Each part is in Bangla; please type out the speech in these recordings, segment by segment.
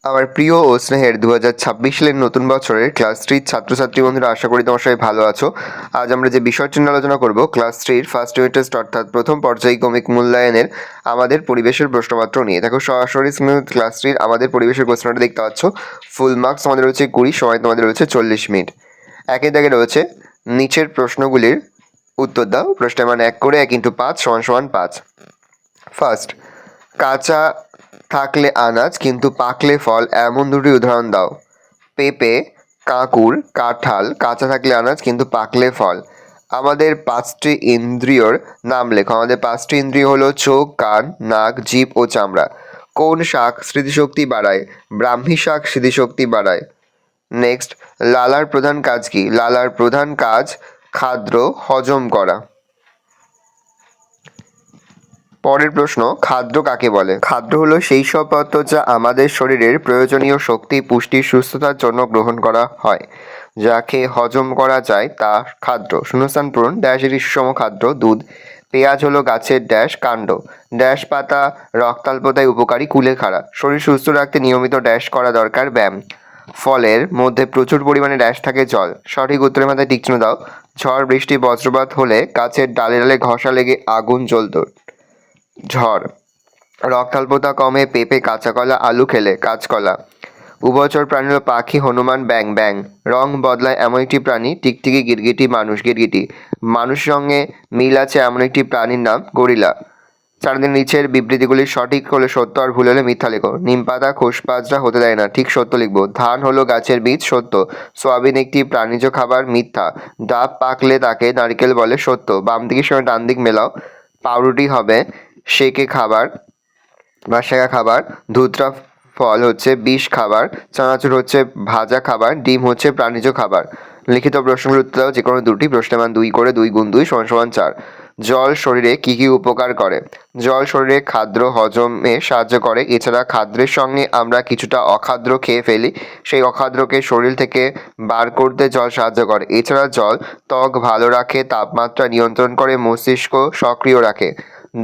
আমার প্রিয় ও স্নেহের 2026 সালের নতুন বছরের ক্লাস 3 ছাত্রছাত্রী বন্ধুরা, আশা করি তোমার সবাই ভালো আছো। আজ আমরা যে বিষয়টি নিয়ে আলোচনা করব, ক্লাস 3 ফার্স্ট ইউনিট টেস্ট অর্থাৎ প্রথম পর্যায়ক্রমিক মূল্যায়নের আমাদের পরিবেশের প্রশ্নপত্র নিয়ে। দেখো সরাসরি ক্লাস 3 আমাদের পরিবেশের প্রশ্নটা দেখতে পাচ্ছ। ফুল মার্কস আমাদের রয়েছে 20, সময় তোমাদের রয়েছে 40 মিনিট। একই দাগে রয়েছে নিচের প্রশ্নগুলির উত্তর দাও। প্রশ্নের মান 1 করে 1 × 5 = 5। ফার্স্ট, কাঁচা থাকলে আনাজ কিন্তু পাকলে ফল, এমন দুটি উদাহরণ দাও। পেঁপে, কাঁকুর, কাঁঠাল। কাঁচা থাকলে আনাজ কিন্তু পাকলে ফল। আমাদের 5টি ইন্দ্রিয়র নাম লেখো। আমাদের 5টি ইন্দ্রিয় হলো চোখ, কান, নাক, জিভ ও চামড়া। কোন শাক স্মৃতিশক্তি বাড়ায়? ব্রাহ্মী শাক স্মৃতিশক্তি বাড়ায়। নেক্সট, লালার প্রধান কাজ কি? লালার প্রধান কাজ খাদ্য হজম করা। পরের প্রশ্ন, খাদ্য কাকে বলে? খাদ্য হলো সেই সব পদার্থ যা আমাদের শরীরের প্রয়োজনীয় শক্তি, পুষ্টি, সুস্থতার জন্য গ্রহণ করা হয়। যাকে হজম করা যায় তা খাদ্য। শূন্যস্থান পূরণ। ড্যাশের সুষম খাদ্য দুধ। পেঁয়াজ হলো গাছের ড্যাশ কাণ্ড। ড্যাশ পাতা রক্তাল্পতায় উপকারী, কুলেখাড়া। শরীর সুস্থ রাখতে নিয়মিত ড্যাশ করা দরকার, ব্যায়াম। ফলের মধ্যে প্রচুর পরিমাণে ড্যাশ থাকে, জল। সঠিক উত্তরের মাথায় টিকচিহ্ন দাও। ঝড়, বৃষ্টি, বজ্রপাত হলে গাছের ডালে ডালে ঘষা লেগে আগুন জ্বলত। ঝড়। রক্তাল্পতা কমে পেঁপে, কাঁচাকলা, আলু খেলে, কাঁচকলা। উভচর প্রাণী হলো পাখি, হনুমান, ব্যাং। ব্যাং রং বদলায় এমন একটি প্রাণী, টিকটিকি, গিরগিটি, মানুষ, গিরগিটি। মানুষের সঙ্গে মিল আছে এমন একটি প্রাণীর নাম, গরিলা। চারদিন নিচের বিবৃতিগুলি সঠিক হলে সত্য আর ভুল হলে মিথ্যা লেখো। নিম পাতা খোসপাজরা হতে দেয় না, ঠিক সত্য লিখবো। ধান হলো গাছের বীজ, সত্য। সোয়াবিন একটি প্রাণীজ খাবার, মিথ্যা। ডাব পাকলে তাকে নারকেল বলে, সত্য। বাম দিকের সঙ্গে ডান দিক মেলাও। পাউরুটি হবে সেকে খাবার বা সেকা খাবার। ধুতরা ফল হচ্ছে বিষ খাবার। চানাচুর হচ্ছে ভাজা খাবার। ডিম হচ্ছে প্রাণীজ খাবার। লিখিত প্রশ্নগুলোর উত্তর দাও যে কোনো দুটি। প্রশ্নের মান 2 করে 2 × 2 = 4। জল শরীরে কি কি উপকার করে? জল শরীরে খাদ্য হজমে সাহায্য করে। এছাড়া খাদ্যের সঙ্গে আমরা কিছুটা অখাদ্য খেয়ে ফেলি, সেই অখাদ্যকে শরীর থেকে বার করতে জল সাহায্য করে। এছাড়া জল ত্বক ভালো রাখে, তাপমাত্রা নিয়ন্ত্রণ করে, মস্তিষ্ক সক্রিয় রাখে।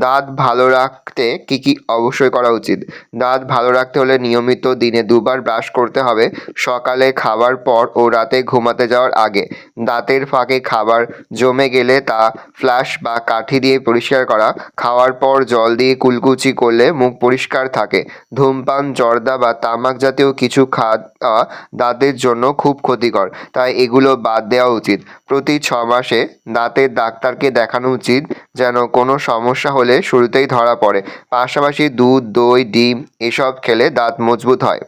দাঁত ভালো রাখতে কি কি অবশ্যই করা উচিত? দাঁত ভালো রাখতে হলে নিয়মিত দিনে 2 বার ব্রাশ করতে হবে, সকালে খাবার পর ও রাতে ঘুমাতে যাওয়ার আগে। দাঁতের ফাঁকে খাবার জমে গেলে তা ফ্লাশ বা কাঠি দিয়ে পরিষ্কার করা। খাওয়ার পর জল দিয়ে কুলকুচি করলে মুখ পরিষ্কার থাকে। ধূমপান, জর্দা বা তামাক জাতীয় কিছু খাওয়া দাঁতের জন্য খুব ক্ষতিকর, তাই এগুলো বাদ দেওয়া উচিত। প্রতি 6 মাসে দাঁতের ডাক্তারকে দেখানো উচিত, যেন কোনো সমস্যা হলে শুরুতেই ধরা পড়ে। পাশাপাশি দুধ, দই, ডিম এসব খেলে দাঁত মজবুত হয়।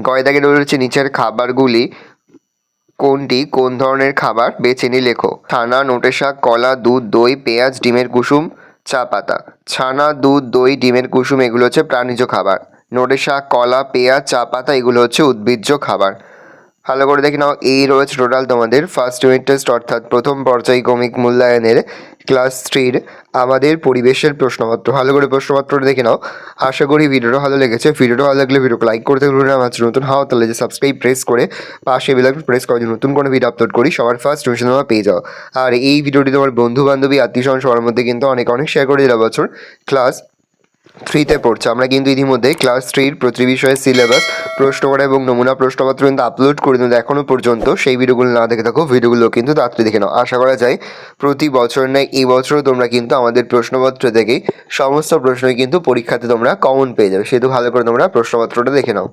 গয়দাকে রয়েছে নিচের খাবারগুলি কোনটি কোন ধরনের খাবার? বেছে নিয়ে লেখো। ছানা, নোটে শাক, কলা, দুধ, দই, পেঁয়াজ, ডিমের কুসুম, চা পাতা। ছানা, দুধ, দই, ডিমের কুসুম এগুলো হচ্ছে প্রাণীজ খাবার। নোটে শাক, কলা, পেঁয়াজ, চা পাতা এগুলো হচ্ছে উদ্ভিজ্জ খাবার। ভালো করে দেখে নাও। এই রয়েছে টোটাল তোমাদের ফার্স্ট ইউনিট টেস্ট অর্থাৎ প্রথম পর্যায়ক্রমিক মূল্যায়নের ক্লাস 3 আমাদের পরিবেশের প্রশ্নপত্র। ভালো করে প্রশ্নপত্রটা দেখে নাও। আশা করি ভিডিওটা ভালো লেগেছে। ভিডিওটা ভালো লাগলে ভিডিওকে লাইক করতে ভুলো না। আমার নতুন হও তাহলে যে সাবস্ক্রাইব প্রেস করে পাশে বেল আইকন প্রেস করে নতুন কোনো ভিডিও আপলোড করি সবার ফার্স্ট নোটিফিকেশন তোমরা পেয়ে যাও। আর এই ভিডিওটি তোমার বন্ধু বান্ধবী আত্মীয় স্বজন সবার মধ্যে কিন্তু অনেক অনেক শেয়ার করে দিলে। বছর ক্লাস 3তে পড়ছে। আমরা কিন্তু ইতিমধ্যে ক্লাস 3 প্রতি বিষয়ে সিলেবাস, প্রশ্নপত্র এবং নমুনা প্রশ্নপত্র কিন্তু আপলোড করে দিই। এখনও পর্যন্ত সেই ভিডিওগুলো না দেখে থাকো, ভিডিওগুলো কিন্তু তাড়াতাড়ি দেখে নাও। আশা করা যায় প্রতি বছর নেই এই বছরও তোমরা কিন্তু আমাদের প্রশ্নপত্র থেকেই সমস্ত প্রশ্নই কিন্তু পরীক্ষাতে তোমরা কমন পেয়ে যাবে। সেহেতু ভালো করে তোমরা প্রশ্নপত্রটা দেখে নাও।